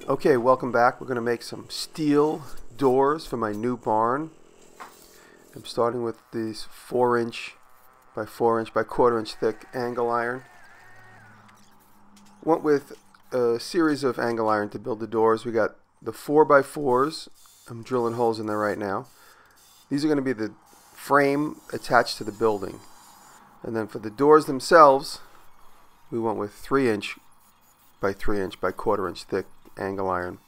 Okay, welcome back. We're going to make some steel doors for my new barn. I'm starting with these 4" by 4" by 1/4" thick angle iron. Went with a series of angle iron to build the doors. We got the 4x4s. I'm drilling holes in there right now. These are going to be the frame attached to the building. And then for the doors themselves, we went with 3" by 3" by 1/4" thick angle iron.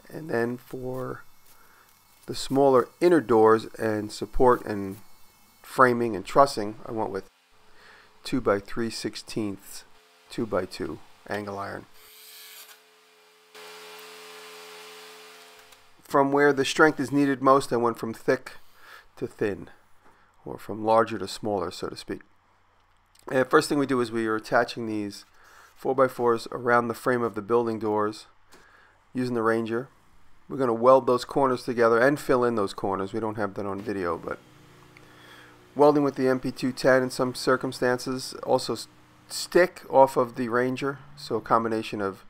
And then for the smaller inner doors and support and framing and trussing, I went with 2 by 3/16 2x2 angle iron. From where the strength is needed most, I went from thick to thin, or from larger to smaller, so to speak. And first thing we do is we are attaching these 4x4s around the frame of the building doors using the Ranger. We're going to weld those corners together and fill in those corners. We don't have that on video, but welding with the MP210 in some circumstances. Also stick off of the Ranger, so a combination of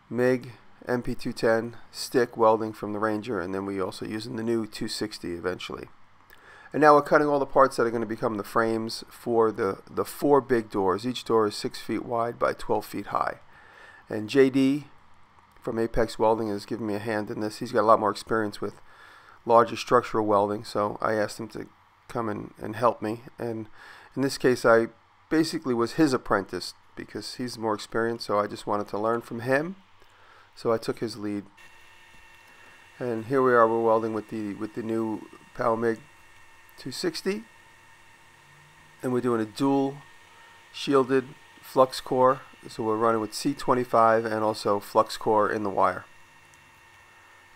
MIG, MP210, stick welding from the Ranger, and then we also using the new 260 eventually. And now we're cutting all the parts that are going to become the frames for the 4 big doors. Each door is 6 feet wide by 12 feet high. And JD from Apex Welding is giving me a hand in this. He's got a lot more experience with larger structural welding, so I asked him to come and help me. And in this case, I basically was his apprentice because he's more experienced, so I just wanted to learn from him. So I took his lead. And here we are, we're welding with the new Power MIG 260, and we're doing a dual shielded flux core, so we're running with C25 and also flux core in the wire.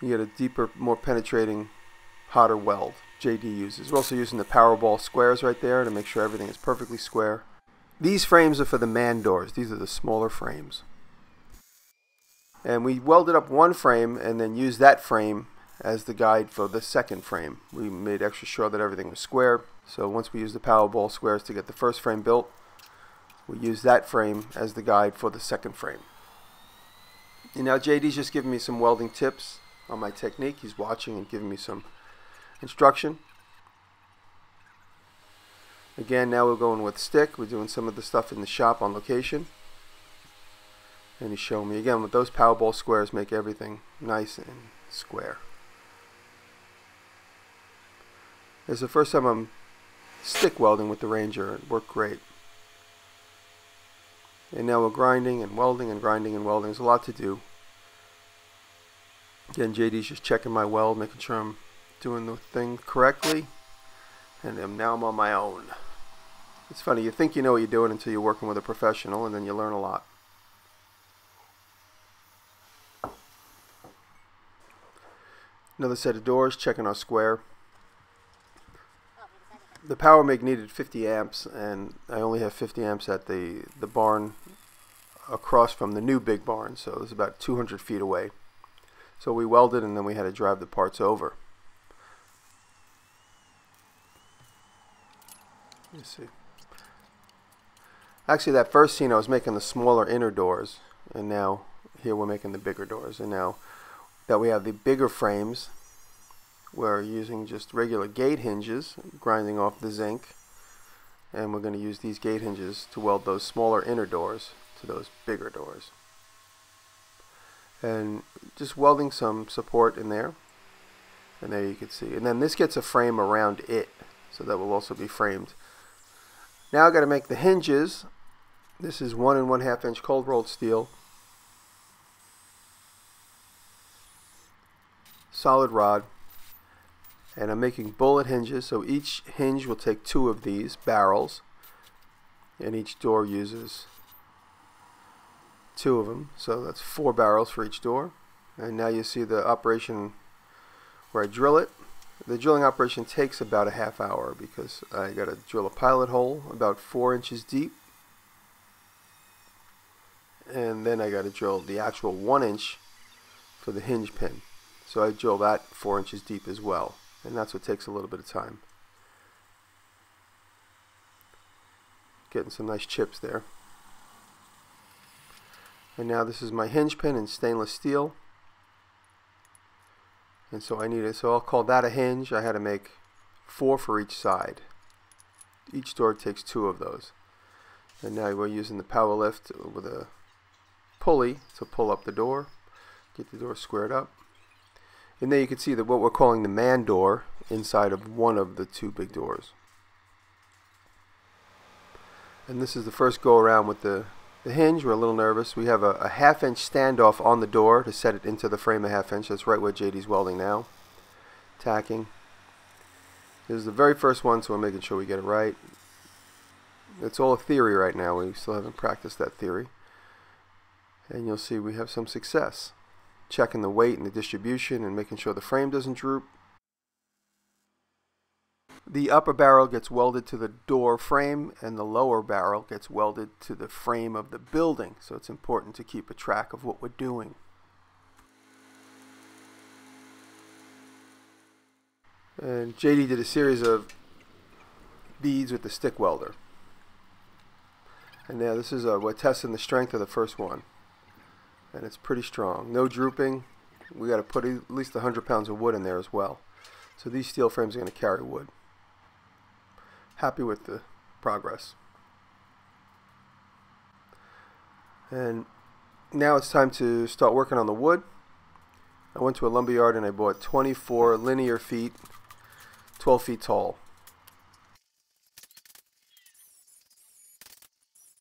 You get a deeper, more penetrating, hotter weld JD uses. We're also using the Powerball squares right there to make sure everything is perfectly square. These frames are for the man doors. These are the smaller frames. And we welded up one frame and then used that frame as the guide for the second frame. We made extra sure that everything was square. So once we used the Powerball squares to get the first frame built, we used that frame as the guide for the second frame. And now JD's just giving me some welding tips on my technique. He's watching and giving me some instruction. Again, now we're going with stick. We're doing some of the stuff in the shop on location. And he's showing me again with those Powerball squares make everything nice and square. It's the first time I'm stick welding with the Ranger. It worked great. And now we're grinding and welding and grinding and welding. There's a lot to do. Again, JD's just checking my weld, making sure I'm doing the thing correctly. And now I'm on my own. It's funny, you think you know what you're doing until you're working with a professional, and then you learn a lot. Another set of doors, checking our square. The Power MIG needed 50 amps, and I only have 50 amps at the barn across from the new big barn, so it was about 200 feet away. So we welded, and then we had to drive the parts over. Let's see. Actually, that first scene I was making the smaller inner doors, and now here we're making the bigger doors. And now that we have the bigger frames, we're using just regular gate hinges, grinding off the zinc, and we're going to use these gate hinges to weld those smaller inner doors to those bigger doors. And just welding some support in there, and there you can see. And then this gets a frame around it, so that will also be framed. Now I've got to make the hinges. This is 1 1/2" cold rolled steel, solid rod. And I'm making bullet hinges, so each hinge will take 2 of these barrels, and each door uses 2 of them, so that's 4 barrels for each door. And now you see the operation where I drill it. The drilling operation takes about a half hour because I got to drill a pilot hole about 4 inches deep, and then I got to drill the actual 1" for the hinge pin. So I drill that 4 inches deep as well. And that's what takes a little bit of time. Getting some nice chips there. And now this is my hinge pin in stainless steel. And so so I'll call that a hinge. I had to make 4 for each side. Each door takes 2 of those. And now we're using the power lift with a pulley to pull up the door, get the door squared up. And there you can see that what we're calling the man door inside of one of the 2 big doors. And this is the first go around with the hinge. We're a little nervous. We have a 1/2 inch standoff on the door to set it into the frame a 1/2 inch. That's right where JD's welding now. Tacking. This is the very first one, so we're making sure we get it right. It's all a theory right now. We still haven't practiced that theory. And you'll see we have some success. Checking the weight and the distribution and making sure the frame doesn't droop. The upper barrel gets welded to the door frame and the lower barrel gets welded to the frame of the building. So it's important to keep a track of what we're doing. And JD did a series of beads with the stick welder. And now this is we're testing the strength of the first one. And it's pretty strong. No drooping. We got to put at least 100 pounds of wood in there as well. So these steel frames are going to carry wood. Happy with the progress. And now it's time to start working on the wood. I went to a lumber yard and I bought 24 linear feet, 12 feet tall.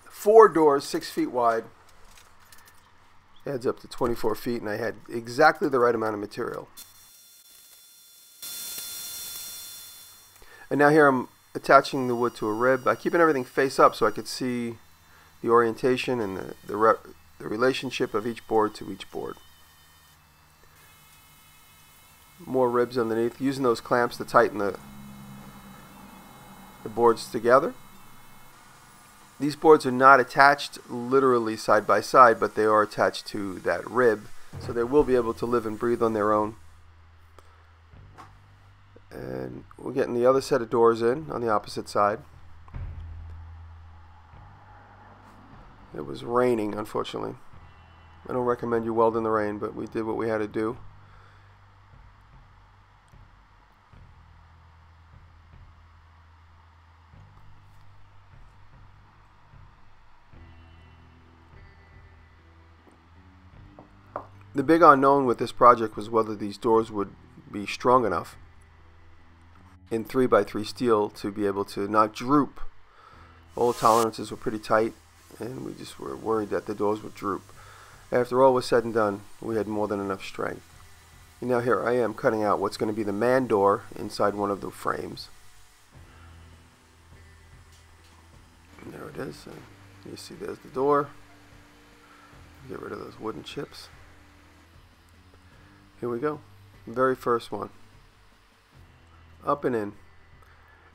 4 doors, 6 feet wide. Adds up to 24 feet, and I had exactly the right amount of material. And now here I'm attaching the wood to a rib. I'm keeping everything face up so I could see the orientation and the relationship of each board to each board. More ribs underneath, using those clamps to tighten the boards together. These boards are not attached literally side by side, but they are attached to that rib, so they will be able to live and breathe on their own. And we're getting the other set of doors in on the opposite side. It was raining, unfortunately. I don't recommend you weld in the rain, but we did what we had to do. The big unknown with this project was whether these doors would be strong enough in 3x3 steel to be able to not droop. All the tolerances were pretty tight, and we just were worried that the doors would droop. After all was said and done, we had more than enough strength. And now here I am cutting out what's going to be the man door inside one of the frames. And there it is. And you see there's the door. Get rid of those wooden chips. Here we go. Very first one. Up and in.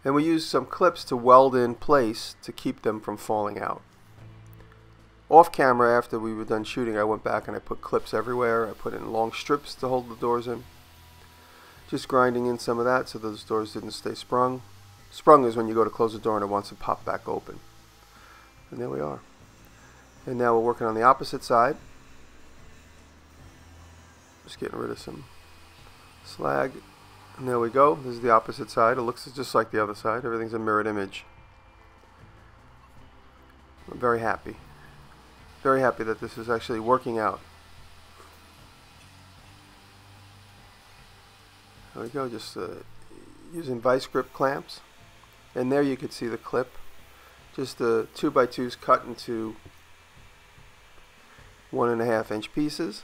And we used some clips to weld in place to keep them from falling out. Off camera, after we were done shooting, I went back and I put clips everywhere. I put in long strips to hold the doors in. Just grinding in some of that so those doors didn't stay sprung. Sprung is when you go to close the door and it wants to pop back open. And there we are. And now we're working on the opposite side. Just getting rid of some slag. And there we go. This is the opposite side. It looks just like the other side. Everything's a mirrored image. I'm very happy. Very happy that this is actually working out. There we go. Just using vice grip clamps. And there you could see the clip. Just the 2x2s cut into 1.5 inch pieces.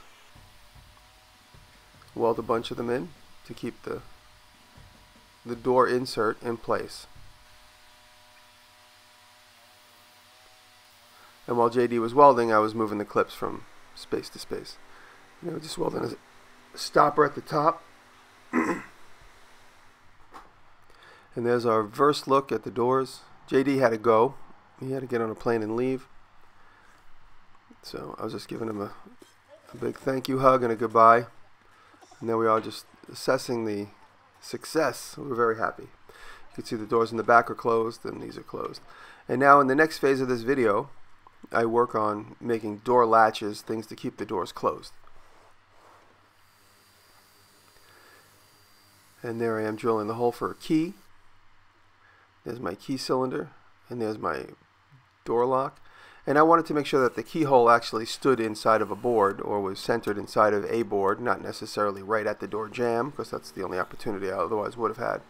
Weld a bunch of them in to keep the door insert in place. And while JD was welding, I was moving the clips from space to space. You know, just welding a stopper at the top. And there's our first look at the doors. JD had to go. He had to get on a plane and leave. So I was just giving him a big thank you hug and a goodbye. And there we are, just assessing the success. We're very happy. You can see the doors in the back are closed and these are closed. And now in the next phase of this video, I work on making door latches, things to keep the doors closed. And there I am drilling the hole for a key. There's my key cylinder, and there's my door lock. And I wanted to make sure that the keyhole actually stood inside of a board, or was centered inside of a board, not necessarily right at the door jamb, because that's the only opportunity I otherwise would have had.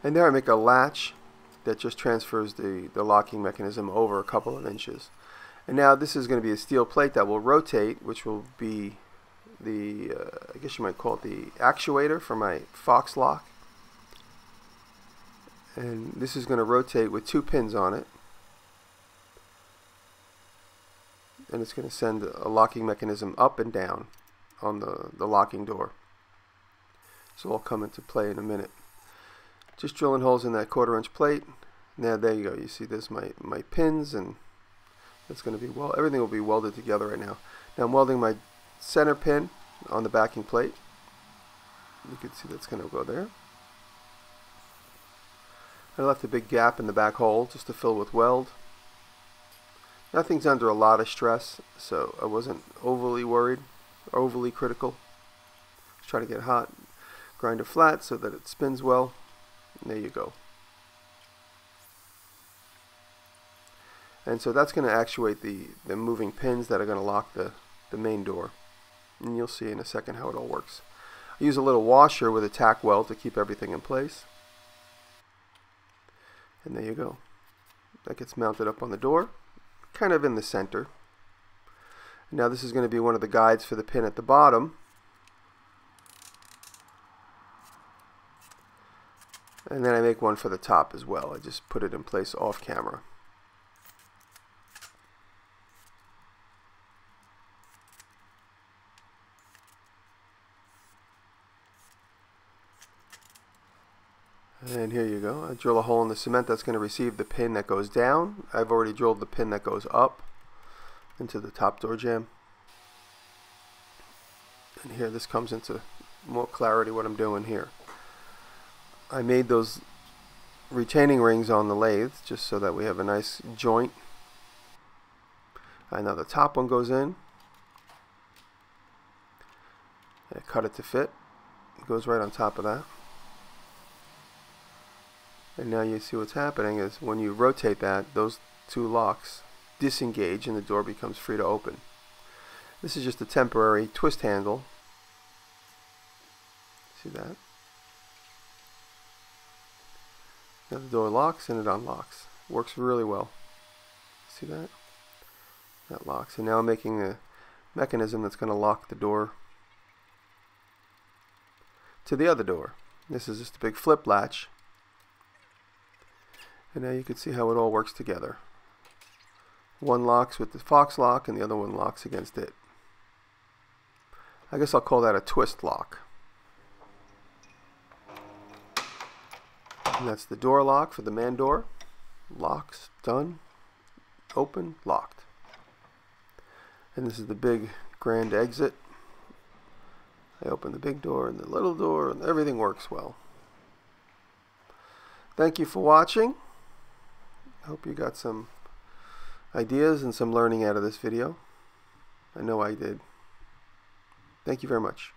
And there I make a latch that just transfers the locking mechanism over a couple of inches. And now this is going to be a steel plate that will rotate, which will be the, I guess you might call it the actuator for my Fox lock. And this is going to rotate with 2 pins on it. And it's going to send a locking mechanism up and down on the locking door. So it'll come into play in a minute. Just drilling holes in that 1/4-inch plate. Now there you go. You see there's my pins, and it's going to be everything will be welded together right now. Now I'm welding my center pin on the backing plate. You can see that's going to go there. I left a big gap in the back hole just to fill with weld. Nothing's under a lot of stress, so I wasn't overly worried, overly critical. Just try to get hot, grind it flat so that it spins well. And there you go. And so that's going to actuate the moving pins that are going to lock the main door. And you'll see in a second how it all works. I use a little washer with a tack weld to keep everything in place. And there you go. That gets mounted up on the door, kind of in the center. Now this is going to be one of the guides for the pin at the bottom. And then I make one for the top as well. I just put it in place off camera. And here you go. I drill a hole in the cement that's going to receive the pin that goes down. I've already drilled the pin that goes up into the top door jamb. And here this comes into more clarity what I'm doing here. I made those retaining rings on the lathe just so that we have a nice joint. And now the top one goes in. I cut it to fit. It goes right on top of that. And now you see what's happening is when you rotate that, those 2 locks disengage and the door becomes free to open. This is just a temporary twist handle. See that? Now the door locks and it unlocks. Works really well. See that? That locks. And now I'm making a mechanism that's going to lock the door to the other door. This is just a big flip latch. And now you can see how it all works together. One locks with the Fox lock and the other one locks against it. I guess I'll call that a twist lock. And that's the door lock for the man door. Locks, done, open, locked. And this is the big grand exit. I open the big door and the little door and everything works well. Thank you for watching. I hope you got some ideas and some learning out of this video. I know I did. Thank you very much.